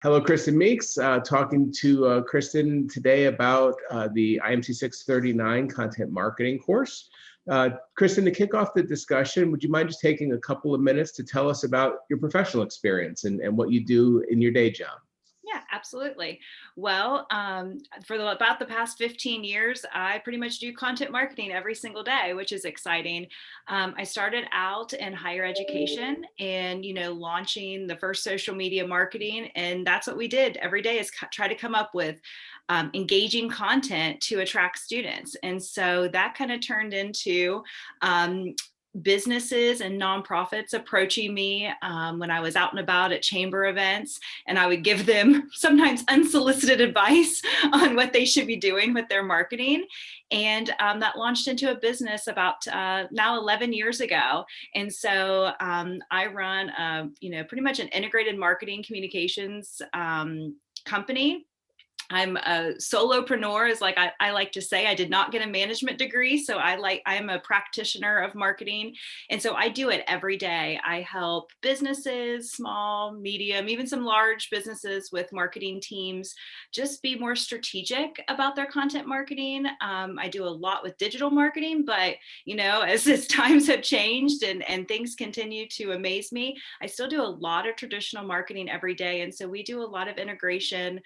Hello, Kristin Meeks, talking to Kristin today about the IMC 639 content marketing course. Kristin, to kick off the discussion, would you mind just taking a couple of minutes to tell us about your professional experience and what you do in your day job? Yeah, absolutely. Well, for about the past 15 years, I pretty much do content marketing every single day, which is exciting. I started out in higher education and, launching the first social media marketing. And that's what we did every day is try to come up with engaging content to attract students. And so that kind of turned into businesses and nonprofits approaching me when I was out and about at chamber events, and I would give them sometimes unsolicited advice on what they should be doing with their marketing. And that launched into a business about now 11 years ago. And so I run, pretty much an integrated marketing communications company. I'm a solopreneur, is like I like to say. I did not get a management degree, so I am a practitioner of marketing, and so I do it every day. I help businesses, small, medium, even some large businesses with marketing teams just be more strategic about their content marketing. I do a lot with digital marketing, but as times have changed and things continue to amaze me, I still do a lot of traditional marketing every day, and so we do a lot of integration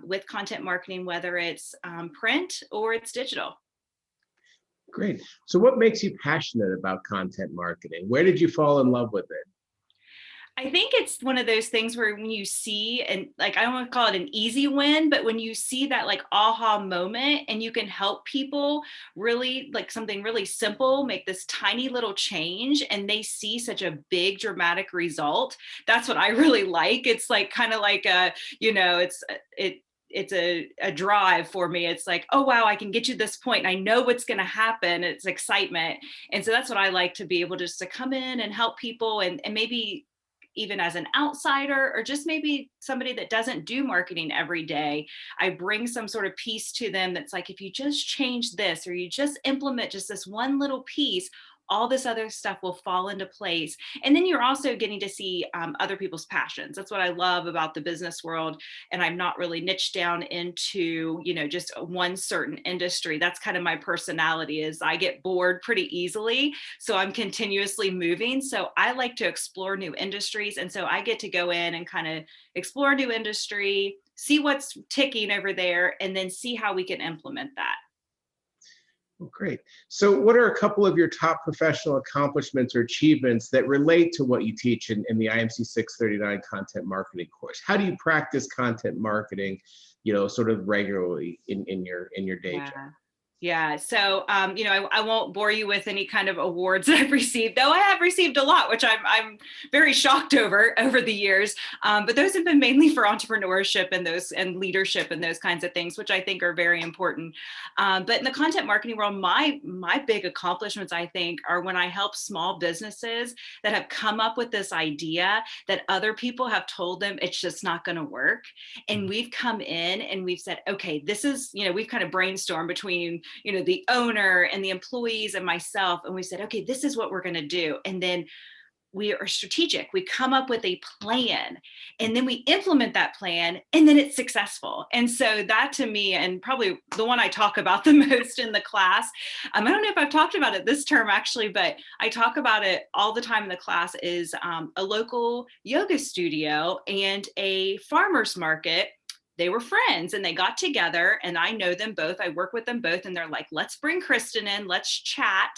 with content marketing, whether it's print or it's digital. Great. So what makes you passionate about content marketing? Where did you fall in love with it? I think it's one of those things where when you see, and like, I don't want to call it an easy win, but when you see that like aha moment and you can help people really, like something really simple, make this tiny little change and they see such a big dramatic result. That's what I really like. It's like kind of like it's a drive for me. It's like, oh wow, I can get you this point. I know what's going to happen. It's excitement. And so that's what I like, to be able just to come in and help people, and maybe even as an outsider, or just maybe somebody that doesn't do marketing every day, I bring some sort of piece to them that's like, if you just change this, or you just implement just this one little piece, all this other stuff will fall into place. And then you're also getting to see other people's passions. That's what I love about the business world. And I'm not really niched down into, just one certain industry. That's kind of my personality, is I get bored pretty easily. So I'm continuously moving. So I like to explore new industries. And so I get to go in and kind of explore a new industry, see what's ticking over there, and then see how we can implement that. Well, great. So what are a couple of your top professional accomplishments or achievements that relate to what you teach in the IMC 639 content marketing course? How do you practice content marketing, sort of regularly in your day job? Yeah. So, I won't bore you with any kind of awards that I've received, though I have received a lot, which I'm very shocked over the years. But those have been mainly for entrepreneurship and leadership and those kinds of things, which I think are very important. But in the content marketing world, my big accomplishments, I think, are when I help small businesses that have come up with this idea that other people have told them it's just not going to work. And we've come in and we've said, okay, this is, we've kind of brainstormed between the owner and the employees and myself, and we said, okay, this is what we're going to do. And then we are strategic. We come up with a plan, and then we implement that plan, and then it's successful. And so that, to me, and probably the one I talk about the most in the class, I don't know if I've talked about it this term actually, but I talk about it all the time in the class, is a local yoga studio and a farmer's market. They were friends and they got together, and I know them both. I work with them both, and they're like, let's bring Kristin in, let's chat.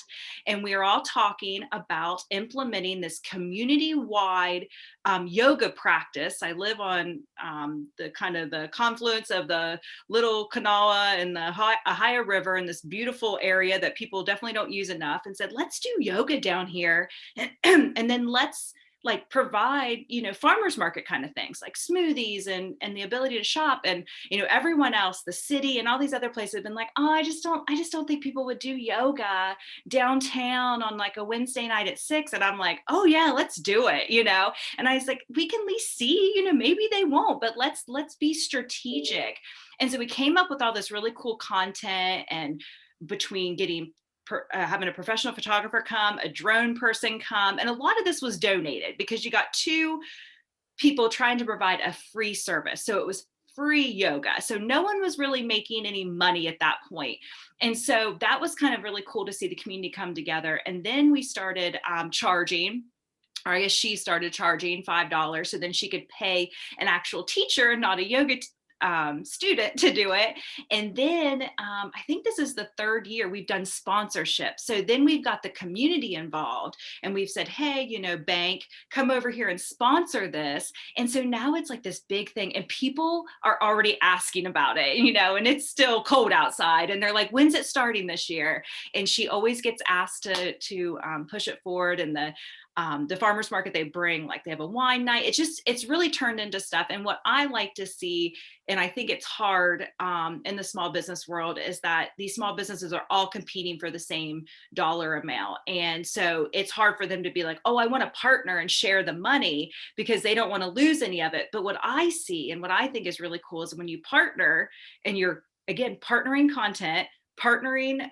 And we are all talking about implementing this community-wide yoga practice. I live on the kind of the confluence of the Little Kanawha and the Ohio River in this beautiful area that people definitely don't use enough, and said, let's do yoga down here. And then let's like provide, farmers market kind of things like smoothies and the ability to shop. And, everyone else, the city and all these other places have been like, oh, I just don't think people would do yoga downtown on like a Wednesday night at 6. And I'm like, oh yeah, let's do it, And I was like, we can at least see, maybe they won't, but let's be strategic. And so we came up with all this really cool content, and between having a professional photographer come, a drone person come, and a lot of this was donated because you got two people trying to provide a free service. So it was free yoga. So no one was really making any money at that point. And so that was kind of really cool to see the community come together. And then we started charging, or I guess she started charging $5 so then she could pay an actual teacher, not a yoga student, to do it. And then I think this is the third year we've done sponsorship. So then we've got the community involved and we've said, hey, you know, bank, come over here and sponsor this. And so now it's like this big thing and people are already asking about it, you know, and it's still cold outside. And they're like, when's it starting this year? And she always gets asked to push it forward. And the farmers market they bring, like they have a wine night. It's really turned into stuff. And what I like to see, and I think it's hard in the small business world, is that these small businesses are all competing for the same dollar amount. And so it's hard for them to be like, oh, I want to partner and share the money because they don't want to lose any of it. But what I see and what I think is really cool is when you partner and you're, again, partnering content, partnering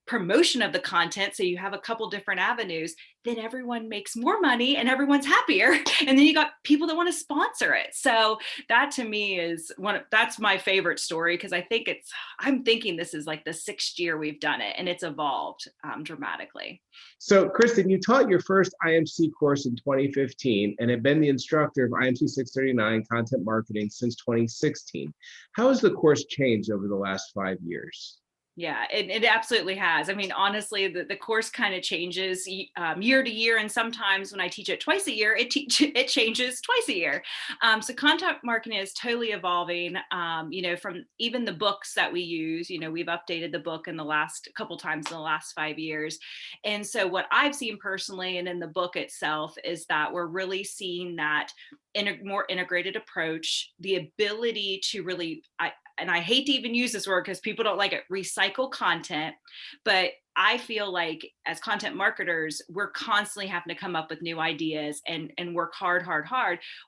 promotion of the content, so you have a couple different avenues, then everyone makes more money and everyone's happier. And then you got people that want to sponsor it. So that to me is that's my favorite story, because I'm thinking this is like the 6th year we've done it and it's evolved dramatically. So Kristin, you taught your first IMC course in 2015 and have been the instructor of IMC 639 content marketing since 2016. How has the course changed over the last 5 years? Yeah, it absolutely has. I mean, honestly, the course kind of changes year to year. And sometimes when I teach it twice a year, it changes twice a year. So content marketing is totally evolving, you know, from even the books that we use. You know, we've updated the book in the last couple times in the last 5 years. And so what I've seen personally and in the book itself is that we're really seeing that in a more integrated approach, the ability to really, and I hate to even use this word because people don't like it, recycle content. But I feel like as content marketers, we're constantly having to come up with new ideas and work hard,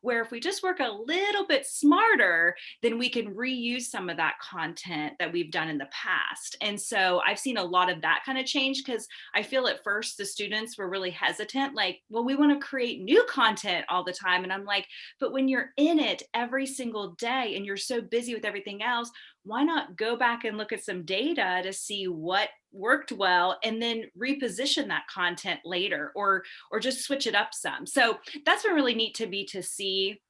where if we just work a little bit smarter, then we can reuse some of that content that we've done in the past. And so I've seen a lot of that kind of change, because I feel at first the students were really hesitant, like, well, we want to create new content all the time. And I'm like, but when you're in it every single day and you're so busy with everything else, why not go back and look at some data to see what worked well and then reposition that content later, or just switch it up some. So that's been really neat to see,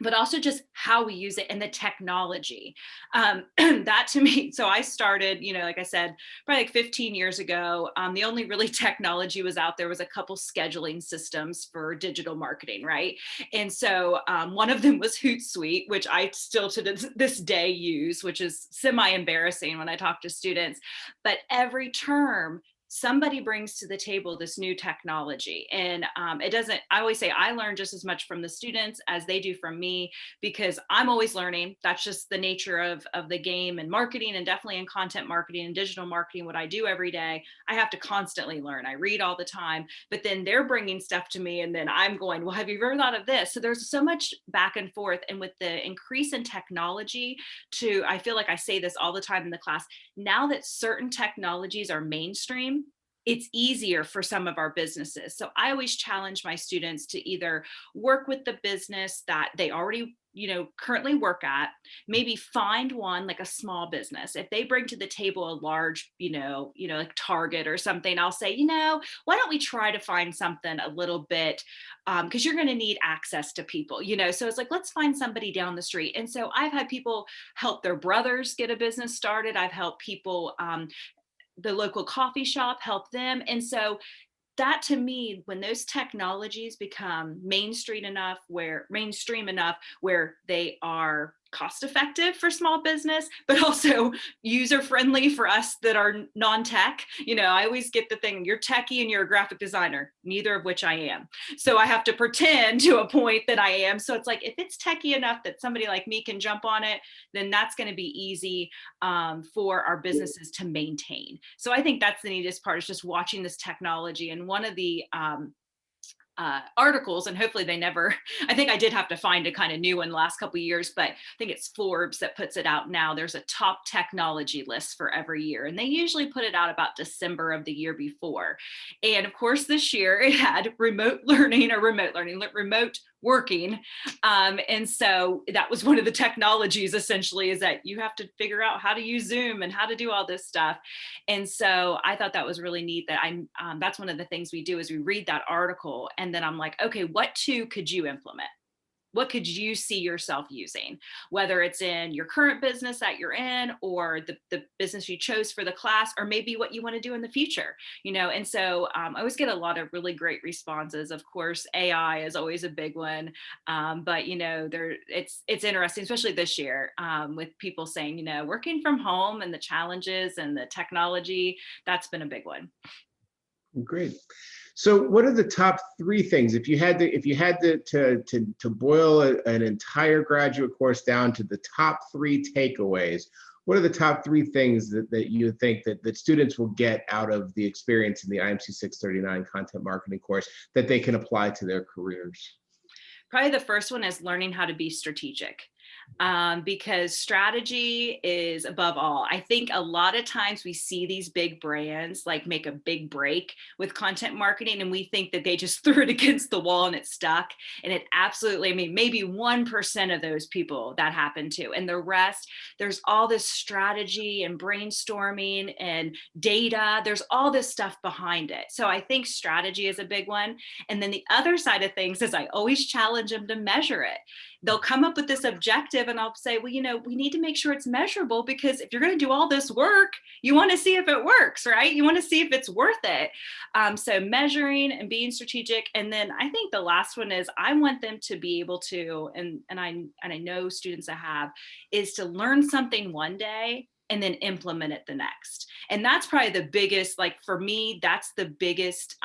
but also just how we use it and the technology. That to me, so I started, you know, like I said, probably like 15 years ago. The only really technology was out there was a couple scheduling systems for digital marketing, right? And so one of them was Hootsuite, which I still to this day use, which is semi-embarrassing when I talk to students. But every term, somebody brings to the table this new technology. And I always say I learn just as much from the students as they do from me, because I'm always learning. That's just the nature of the game and marketing, and definitely in content marketing and digital marketing, what I do every day, I have to constantly learn. I read all the time, but then they're bringing stuff to me and then I'm going, well, have you ever thought of this? So there's so much back and forth. And with the increase in technology I feel like I say this all the time in the class, now that certain technologies are mainstream, it's easier for some of our businesses. So I always challenge my students to either work with the business that they already, you know, currently work at, maybe find one like a small business. If they bring to the table a large, you know, like Target or something, I'll say, you know, why don't we try to find something a little bit, because you're going to need access to people, you know, so it's like, let's find somebody down the street. And so I've had people help their brothers get a business started. I've helped people, the local coffee shop, help them. And so that to me, when those technologies become mainstream enough where they are cost effective for small business, but also user friendly for us that are non-tech. You know, I always get the thing, you're techie and you're a graphic designer, neither of which I am. So I have to pretend to a point that I am. So it's like, if it's techie enough that somebody like me can jump on it, then that's going to be easy for our businesses to maintain. So I think that's the neatest part, is just watching this technology. And one of the articles, and hopefully they never, I think I did have to find a kind of new one the last couple of years, but I think it's Forbes that puts it out now. There's a top technology list for every year, and they usually put it out about December of the year before. And of course, this year it had remote working. And so that was one of the technologies essentially, is that you have to figure out how to use Zoom and how to do all this stuff. And so I thought that was really neat that that's one of the things we do is we read that article and then I'm like, okay, what two could you implement? What could you see yourself using, whether it's in your current business that you're in or the business you chose for the class, or maybe what you want to do in the future, And so I always get a lot of really great responses. Of course, AI is always a big one. But, it's interesting, especially this year with people saying, working from home and the challenges and the technology, that's been a big one. Great. So what are the top three things, if you had to boil an entire graduate course down to the top three takeaways, what are the top three things that you think that students will get out of the experience in the IMC 639 content marketing course that they can apply to their careers? Probably the first one is learning how to be strategic. Because strategy is above all. I think a lot of times we see these big brands like make a big break with content marketing and we think that they just threw it against the wall and it stuck. And it absolutely, maybe 1% of those people that happened to. And the rest, there's all this strategy and brainstorming and data. There's all this stuff behind it. So I think strategy is a big one. And then the other side of things is I always challenge them to measure it. They'll come up with this objective and I'll say, well, we need to make sure it's measurable, because if you're going to do all this work, you want to see if it works, right? You want to see if it's worth it. So measuring and being strategic. And then I think the last one is I want them to be able to, and I know students that have, is to learn something one day and then implement it the next. And that's probably the biggest, like for me, that's the biggest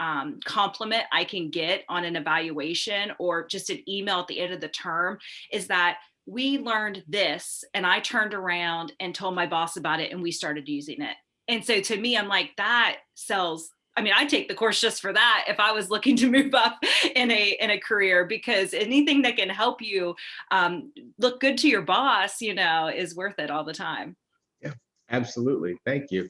compliment I can get on an evaluation or just an email at the end of the term, is that we learned this and I turned around and told my boss about it and we started using it. And so to me, I'm like, that sells. I'd take the course just for that if I was looking to move up in a career, because anything that can help you look good to your boss, is worth it all the time. Yeah, absolutely. Thank you.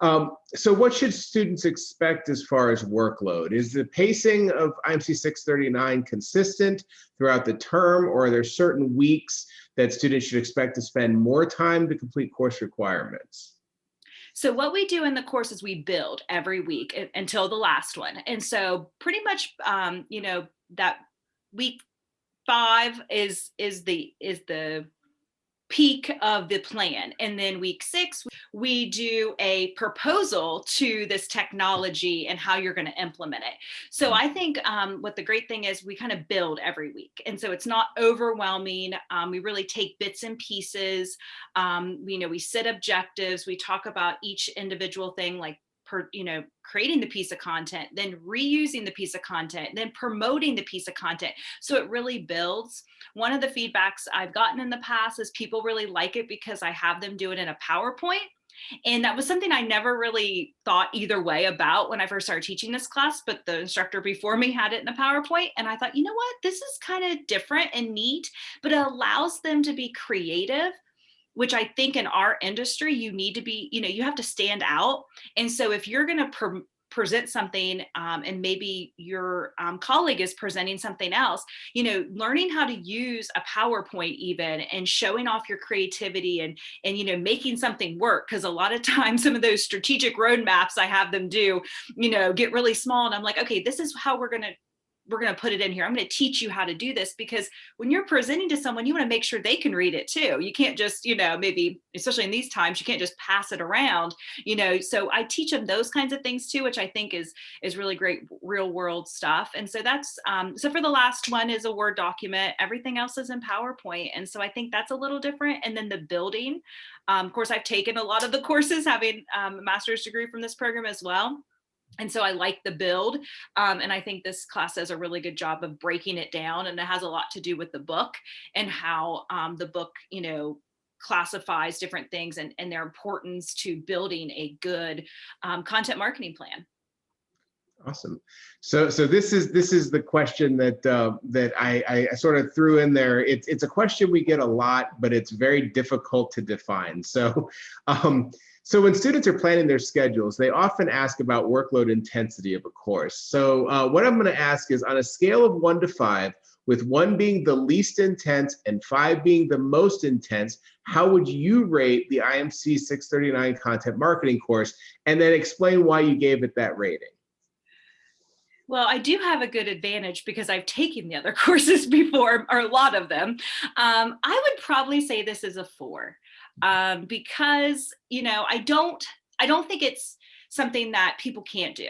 So what should students expect as far as workload? Is the pacing of IMC 639 consistent throughout the term, or are there certain weeks that students should expect to spend more time to complete course requirements? So what we do in the course is we build every week until the last one. And so pretty much, that week 5 is the peak of the plan. And then week 6, we do a proposal to this technology and how you're going to implement it. So I think what the great thing is, we kind of build every week. And so it's not overwhelming. We really take bits and pieces. We set objectives. We talk about each individual thing, like creating the piece of content, then reusing the piece of content, then promoting the piece of content. So it really builds. One of the feedbacks I've gotten in the past is people really like it because I have them do it in a PowerPoint. And that was something I never really thought either way about when I first started teaching this class, but the instructor before me had it in a PowerPoint. And I thought, you know what, this is kind of different and neat, but it allows them to be creative, which I think in our industry, you need to be, you have to stand out. And so if you're going to present something and maybe your colleague is presenting something else, learning how to use a PowerPoint even and showing off your creativity and making something work. Because a lot of times some of those strategic roadmaps I have them do, get really small. And I'm like, okay, this is how we're going to put it in here. I'm going to teach you how to do this, because when you're presenting to someone, you want to make sure they can read it too. You can't just, maybe, especially in these times, you can't just pass it around, so I teach them those kinds of things too, which I think is really great real world stuff. And so that's, so for the last one is a Word document, everything else is in PowerPoint. And so I think that's a little different. And then the building, of course, I've taken a lot of the courses, having a master's degree from this program as well. And so I like the build. And I think this class does a really good job of breaking it down. And it has a lot to do with the book and how the book, classifies different things and their importance to building a good content marketing plan. Awesome. So this is the question that I sort of threw in there. It's a question we get a lot, but it's very difficult to define. So when students are planning their schedules, they often ask about workload intensity of a course. So what I'm going to ask is, on a scale of 1 to 5, with 1 being the least intense and 5 being the most intense, how would you rate the IMC 639 content marketing course? And then explain why you gave it that rating. Well, I do have a good advantage because I've taken the other courses before, or a lot of them. I would probably say this is a 4 because, I don't think it's something that people can't do.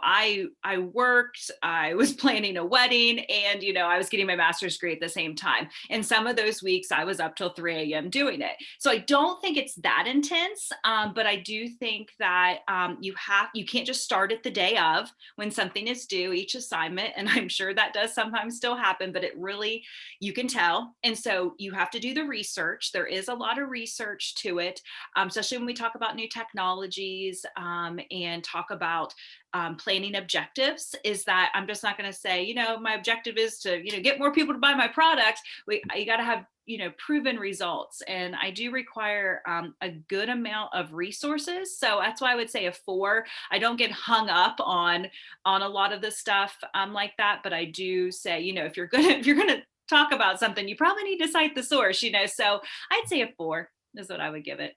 I worked, I was planning a wedding, and, I was getting my master's degree at the same time. And some of those weeks I was up till 3 a.m. doing it. So I don't think it's that intense, but I do think that you can't just start it the day of when something is due, each assignment. And I'm sure that does sometimes still happen, but it really, you can tell. And so you have to do the research. There is a lot of research to it, especially when we talk about new technologies, and talk about planning objectives. Is that I'm just not going to say, my objective is to, get more people to buy my product. You got to have, proven results. And I do require a good amount of resources. So that's why I would say a 4. I don't get hung up on a lot of the stuff like that. But I do say, if you're gonna talk about something, you probably need to cite the source, so I'd say a 4 is what I would give it.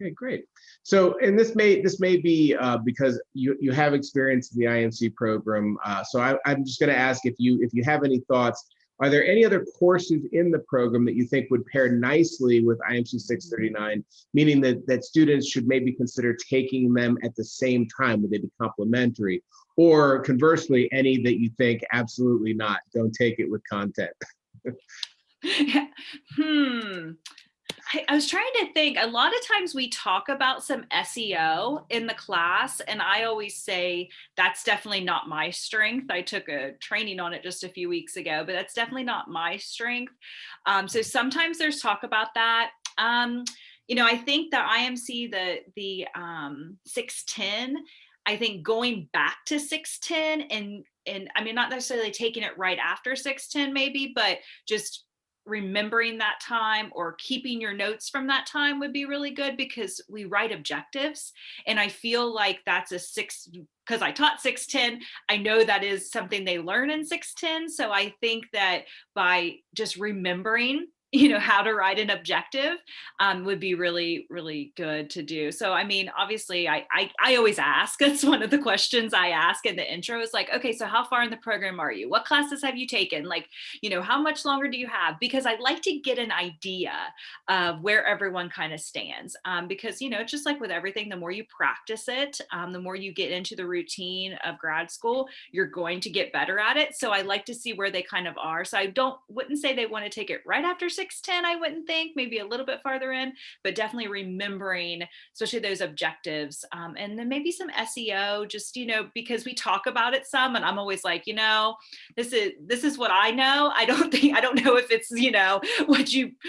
Okay, great. So, and this may be because you have experience in the IMC program. So I'm just going to ask if you have any thoughts. Are there any other courses in the program that you think would pair nicely with IMC 639, meaning that students should maybe consider taking them at the same time? Would they be complementary? Or conversely, any that you think absolutely not, don't take it with content? I was trying to think. A lot of times we talk about some SEO in the class, and I always say that's definitely not my strength. I took a training on it just a few weeks ago, but that's definitely not my strength. So sometimes there's talk about that. I think the IMC, the 610, I think going back to 610 and I mean, not necessarily taking it right after 610 maybe, but just remembering that time or keeping your notes from that time would be really good, because we write objectives. And I feel like that's because I taught 610, I know that is something they learn in 610. So I think that by just remembering how to write an objective would be really, really good to do. So, I mean, obviously I always ask, that's one of the questions I ask in the intro is like, okay, so how far in the program are you? What classes have you taken? Like, how much longer do you have? Because I like to get an idea of where everyone kind of stands. Because, it's just like with everything, the more you practice it, the more you get into the routine of grad school, you're going to get better at it. So I like to see where they kind of are. So I wouldn't say they want to take it right after 610, I wouldn't think, maybe a little bit farther in, but definitely remembering, especially those objectives. And then maybe some SEO, just, because we talk about it some, and I'm always like, this is what I know. I don't know if it's,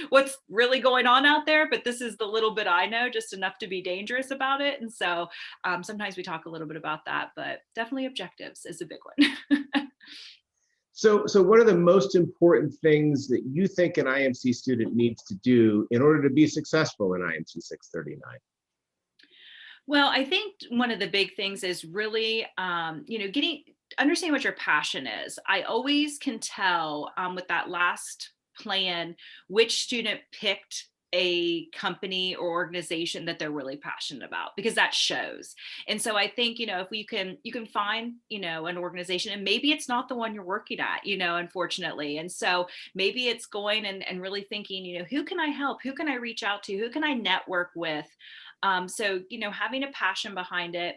what's really going on out there, but this is the little bit I know, just enough to be dangerous about it. And so sometimes we talk a little bit about that, but definitely objectives is a big one. So what are the most important things that you think an IMC student needs to do in order to be successful in IMC 639? Well, I think one of the big things is really, understanding what your passion is. I always can tell with that last plan which student picked a company or organization that they're really passionate about, because that shows. And so I think, if you can find, an organization, and maybe it's not the one you're working at, unfortunately. And so maybe it's going and really thinking, who can I help? Who can I reach out to? Who can I network with? So, having a passion behind it,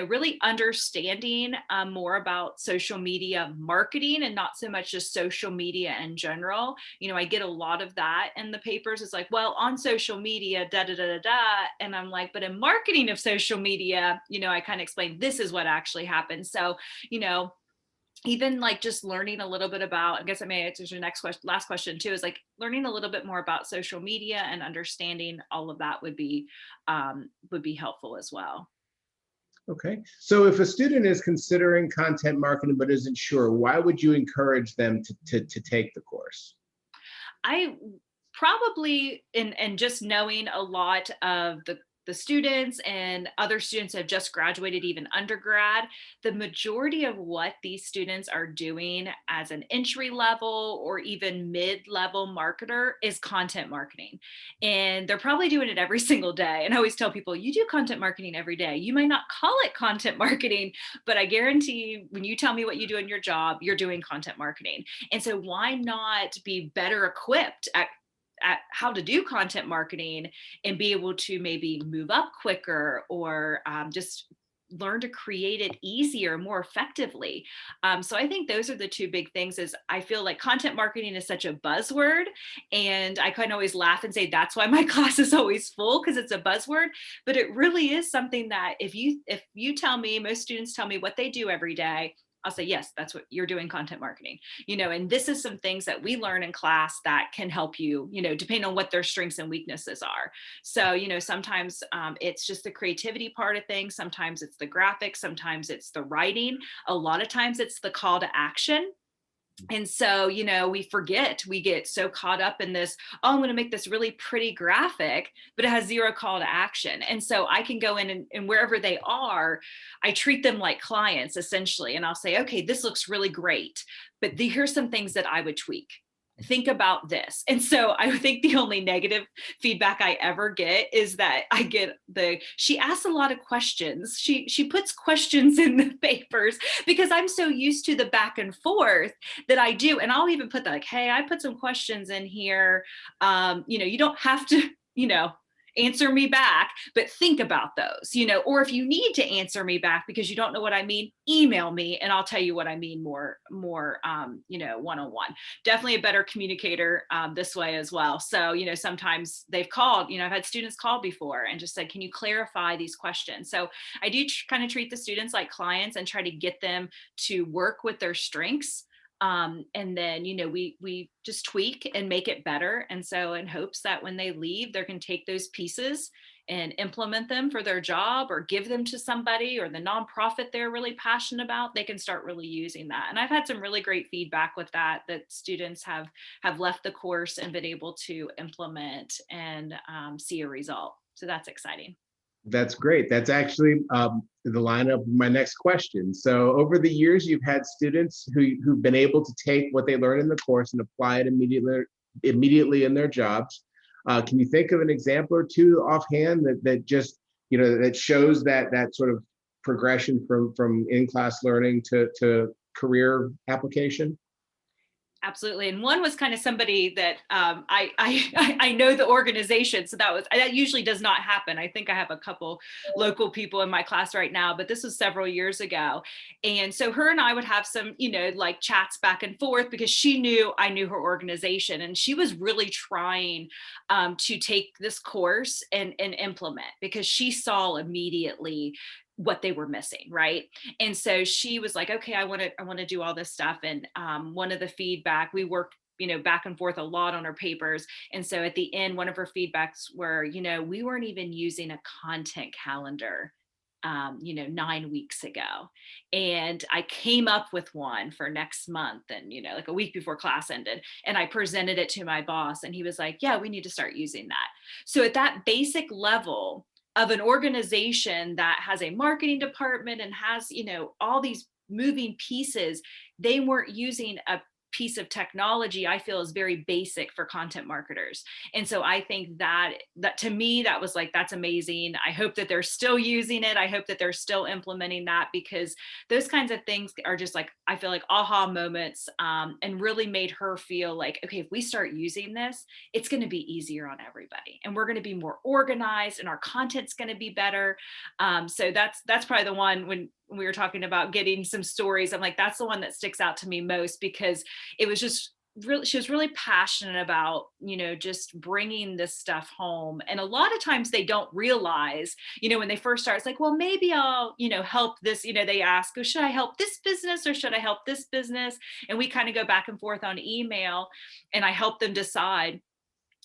really understanding more about social media marketing and not so much just social media in general. I get a lot of that in the papers. It's like, well, on social media, da, da, da, da, da. And I'm like, but in marketing of social media, I kind of explain this is what actually happens. So, even like just learning a little bit about, I guess I may answer your last question too, is like learning a little bit more about social media and understanding all of that would be helpful as well. Okay. So if a student is considering content marketing but isn't sure, why would you encourage them to take the course? I probably, and just knowing a lot of the the students and other students have just graduated, even undergrad, the majority of what these students are doing as an entry level or even mid-level marketer is content marketing. And they're probably doing it every single day. And I always tell people, you do content marketing every day. You might not call it content marketing, but I guarantee you, when you tell me what you do in your job, you're doing content marketing. And so why not be better equipped at how to do content marketing and be able to maybe move up quicker, or just learn to create it easier, more effectively. So I think those are the two big things. Is I feel like content marketing is such a buzzword, and I kind of always laugh and say that's why my class is always full, because it's a buzzword. But it really is something that if you tell me, most students tell me what they do every day, I'll say, yes, that's what you're doing, content marketing, and this is some things that we learn in class that can help you, depending on what their strengths and weaknesses are. So, sometimes it's just the creativity part of things. Sometimes it's the graphics. Sometimes it's the writing. A lot of times it's the call to action. And so, we forget, we get so caught up in this, oh, I'm going to make this really pretty graphic, but it has zero call to action. And so I can go in and wherever they are, I treat them like clients essentially. And I'll say, okay, this looks really great, but here's some things that I would tweak. Think about this. And so I think the only negative feedback I ever get is that I get she asks a lot of questions. She puts questions in the papers, because I'm so used to the back and forth that I do. And I'll even put that, like, hey, I put some questions in here. You don't have to, answer me back, but think about those, or if you need to answer me back because you don't know what I mean, email me and I'll tell you what I mean more, one-on-one. Definitely a better communicator this way as well. So, sometimes they've called, I've had students call before and just said, can you clarify these questions? So I do kind of treat the students like clients and try to get them to work with their strengths. And then, we just tweak and make it better. And so in hopes that when they leave, they can take those pieces and implement them for their job, or give them to somebody, or the nonprofit they're really passionate about, they can start really using that. And I've had some really great feedback with that students have left the course and been able to implement and see a result. So that's exciting. That's great. That's actually the line of my next question. So over the years, you've had students who've been able to take what they learn in the course and apply it immediately in their jobs. Can you think of an example or two offhand that just, that shows that sort of progression from in-class learning to career application? Absolutely. And one was kind of somebody that I know the organization. So that usually does not happen. I think I have a couple local people in my class right now, but this was several years ago. And so her and I would have some, like chats back and forth, because she knew I knew her organization, and she was really trying to take this course and implement, because she saw immediately what they were missing, right? And so she was like, okay, I want to do all this stuff. And one of the feedback, we worked back and forth a lot on our papers. And so at the end, one of her feedbacks were, we weren't even using a content calendar 9 weeks ago. And I came up with one for next month, and, like a week before class ended, and I presented it to my boss, and he was like, yeah, we need to start using that. So at that basic level of an organization that has a marketing department and has, all these moving pieces, they weren't using a piece of technology I feel is very basic for content marketers. And so I think that to me, that was like, that's amazing. I hope that they're still using it. I hope that they're still implementing that, because those kinds of things are just like, I feel like aha moments, and really made her feel like, okay, if we start using this, it's going to be easier on everybody, and we're going to be more organized, and our content's going to be better. So that's probably the one. When we were talking about getting some stories, I'm like, that's the one that sticks out to me most, because it was just really, she was really passionate about, just bringing this stuff home. And a lot of times they don't realize, when they first start, it's like, well, maybe I'll, help this, they ask, oh, should I help this business or should I help this business? And we kind of go back and forth on email, and I help them decide.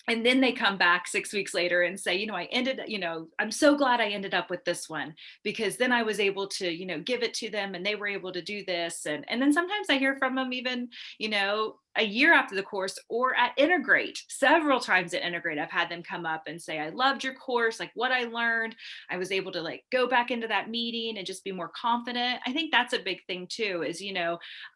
And then they come back 6 weeks later and say, I'm so glad I ended up with this one, because then I was able to, give it to them and they were able to do this. And then sometimes I hear from them even, a year after the course, or at Integrate. Several times at Integrate, I've had them come up and say, I loved your course, like what I learned. I was able to like go back into that meeting and just be more confident. I think that's a big thing too, is,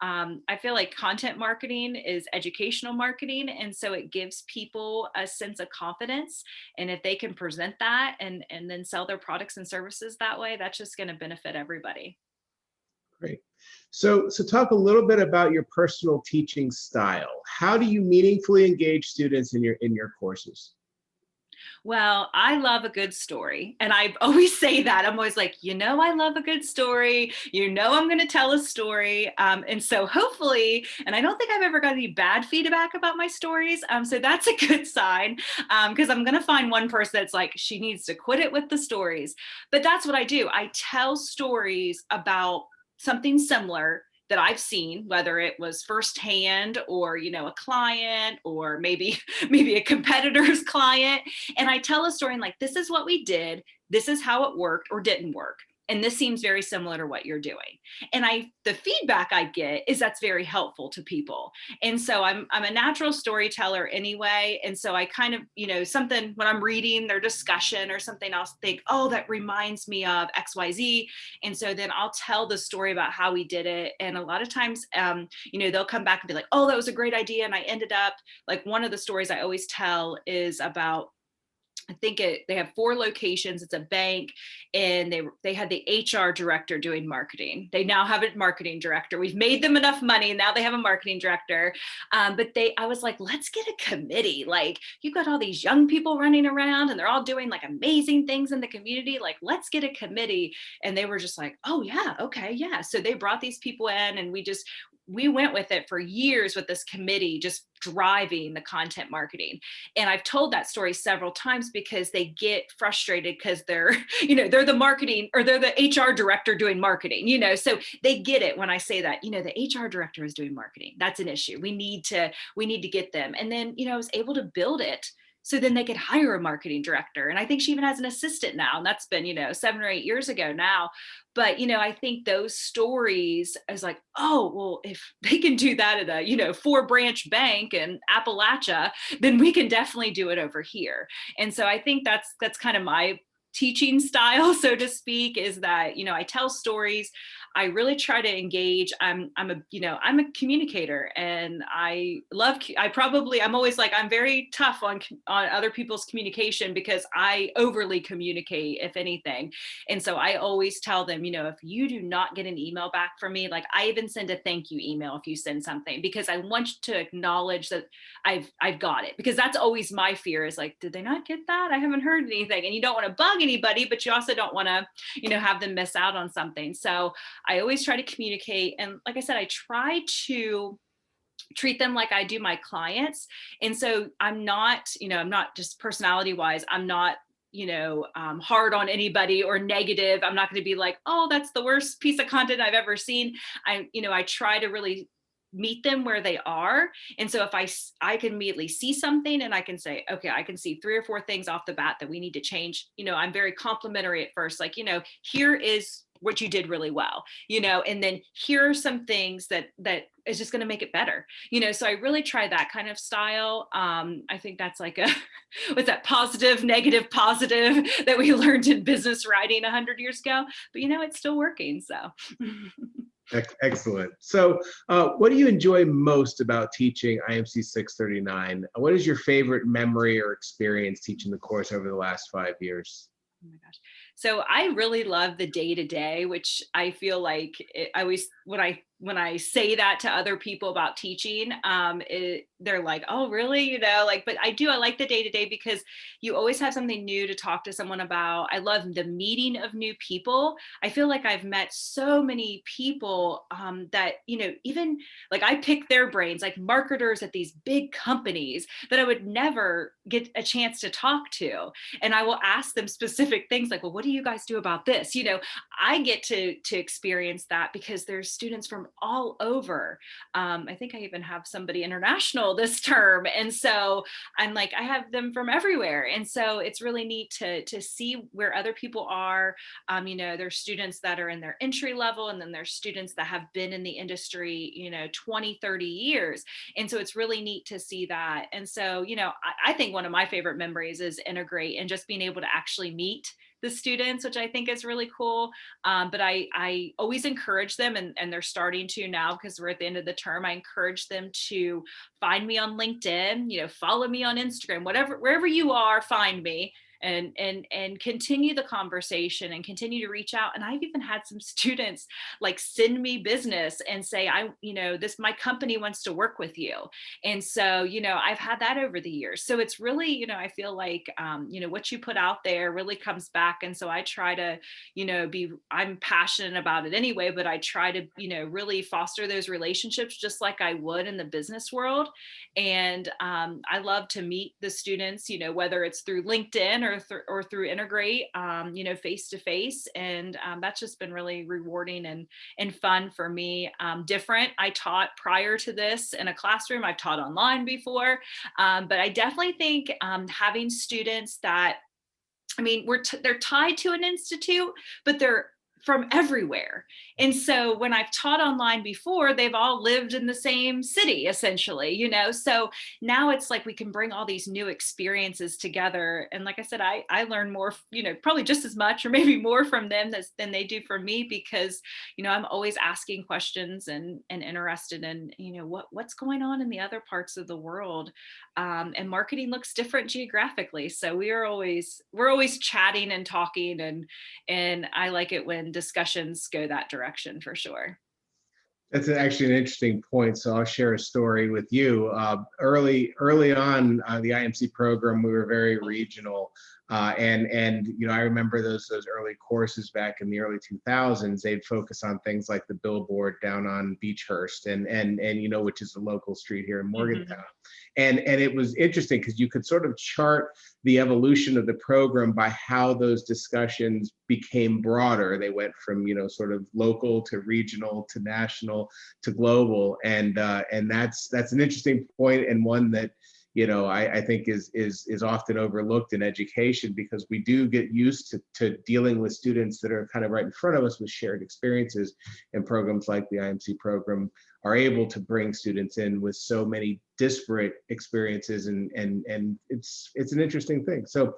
I feel like content marketing is educational marketing. And so it gives people a sense of confidence. And if they can present that and then sell their products and services that way, that's just going to benefit everybody. Great. So talk a little bit about your personal teaching style. How do you meaningfully engage students in your courses? Well, I love a good story. And I always say that. I'm always like, I love a good story. I'm going to tell a story. And so hopefully, and I don't think I've ever got any bad feedback about my stories. So that's a good sign, because I'm going to find one person that's like, she needs to quit it with the stories. But that's what I do. I tell stories about something similar that I've seen, whether it was firsthand or, a client, or maybe a competitor's client. And I tell a story and like, this is what we did. This is how it worked or didn't work. And this seems very similar to what you're doing. And the feedback I get is that's very helpful to people. And so I'm a natural storyteller anyway. And so I kind of, something when I'm reading their discussion or something, I'll think, oh, that reminds me of XYZ. And so then I'll tell the story about how we did it. And a lot of times, they'll come back and be like, oh, that was a great idea. And I ended up, like, one of the stories I always tell is about, I think they have 4 locations. It's a bank, and they had the HR director doing marketing. They now have a marketing director. We've made them enough money. Now they have a marketing director. But I was like, let's get a committee. Like, you've got all these young people running around and they're all doing like amazing things in the community. Like, let's get a committee. And they were just like, oh yeah, okay, yeah. So they brought these people in, and we went with it for years with this committee, just driving the content marketing. And I've told that story several times because they get frustrated because they're the marketing, or they're the HR director doing marketing, so they get it when I say that, the HR director is doing marketing. That's an issue. We need to get them. And then, I was able to build it so then they could hire a marketing director. And I think she even has an assistant now. And that's been, 7 or 8 years ago now. But, I think those stories is like, oh, well, if they can do that at a, 4-branch bank in Appalachia, then we can definitely do it over here. And so I think that's kind of my teaching style, so to speak, is that, I tell stories. I really try to engage. I'm a communicator, and I'm always like, I'm very tough on other people's communication because I overly communicate, if anything. And so I always tell them, if you do not get an email back from me, like, I even send a thank you email if you send something, because I want you to acknowledge that I've got it, because that's always my fear, is like, did they not get that? I haven't heard anything. And you don't want to bug anybody, but you also don't want to, have them miss out on something. So I always try to communicate. And like I said, I try to treat them like I do my clients. And so I'm not just personality wise, I'm not hard on anybody or negative. I'm not going to be like, oh, that's the worst piece of content I've ever seen. I try to really meet them where they are. And so if I can immediately see something and I can say, okay, I can see 3 or 4 things off the bat that we need to change. I'm very complimentary at first, like, here is what you did really well, and then here are some things that is just going to make it better, so I really try that kind of style. I think that's like what's that, positive, negative, positive, that we learned in business writing 100 years ago, but it's still working. So Excellent. So what do you enjoy most about teaching IMC 639? What is your favorite memory or experience teaching the course over the last 5 years? Oh my gosh. So I really love the day-to-day, which I feel like I always, when I say that to other people about teaching, they're like, oh, really? But I like the day-to-day because you always have something new to talk to someone about. I love the meeting of new people. I feel like I've met so many people that, even like I pick their brains, like marketers at these big companies that I would never get a chance to talk to. And I will ask them specific things like, well, what do you guys do about this? I get to experience that because there's students from from all over. I think I even have somebody international this term. And so I'm like, I have them from everywhere. And so it's really neat to see where other people are. There's students that are in their entry level, and then there's students that have been in the industry, 20, 30 years. And so it's really neat to see that. And so, I think one of my favorite memories is integrate and just being able to actually meet the students, which I think is really cool. But I always encourage them, and they're starting to now because we're at the end of the term. I encourage them to find me on LinkedIn, follow me on Instagram, wherever you are, find me. And continue the conversation and continue to reach out. And I've even had some students like send me business and say, my company wants to work with you. And so, I've had that over the years. So it's really, I feel like, what you put out there really comes back. And so I try to, I'm passionate about it anyway, but I try to, really foster those relationships just like I would in the business world. And I love to meet the students, whether it's through LinkedIn or through Integrate, face to face. And that's just been really rewarding and fun for me. Different. I taught prior to this in a classroom. I've taught online before. But I definitely think having students that, they're tied to an institute, but they're from everywhere. And so when I've taught online before, they've all lived in the same city, essentially, so now it's like we can bring all these new experiences together. And like I said, I learn more, probably just as much or maybe more from them than they do from me, because, I'm always asking questions and interested in, what's going on in the other parts of the world. And marketing looks different geographically. So we're always chatting and talking, and I like it when discussions go that direction for sure. That's actually an interesting point. So I'll share a story with you. Early on, the IMC program, we were very regional, and I remember those early courses back in the early 2000s. They'd focus on things like the billboard down on Beechhurst, and which is a local street here in Morgantown. Mm-hmm. And it was interesting because you could sort of chart the evolution of the program by how those discussions became broader. They went from sort of local to regional to national to global, and that's an interesting point, and one that I think is often overlooked in education, because we do get used to dealing with students that are kind of right in front of us with shared experiences, and programs like the IMC program are able to bring students in with so many disparate experiences, and it's an interesting thing. So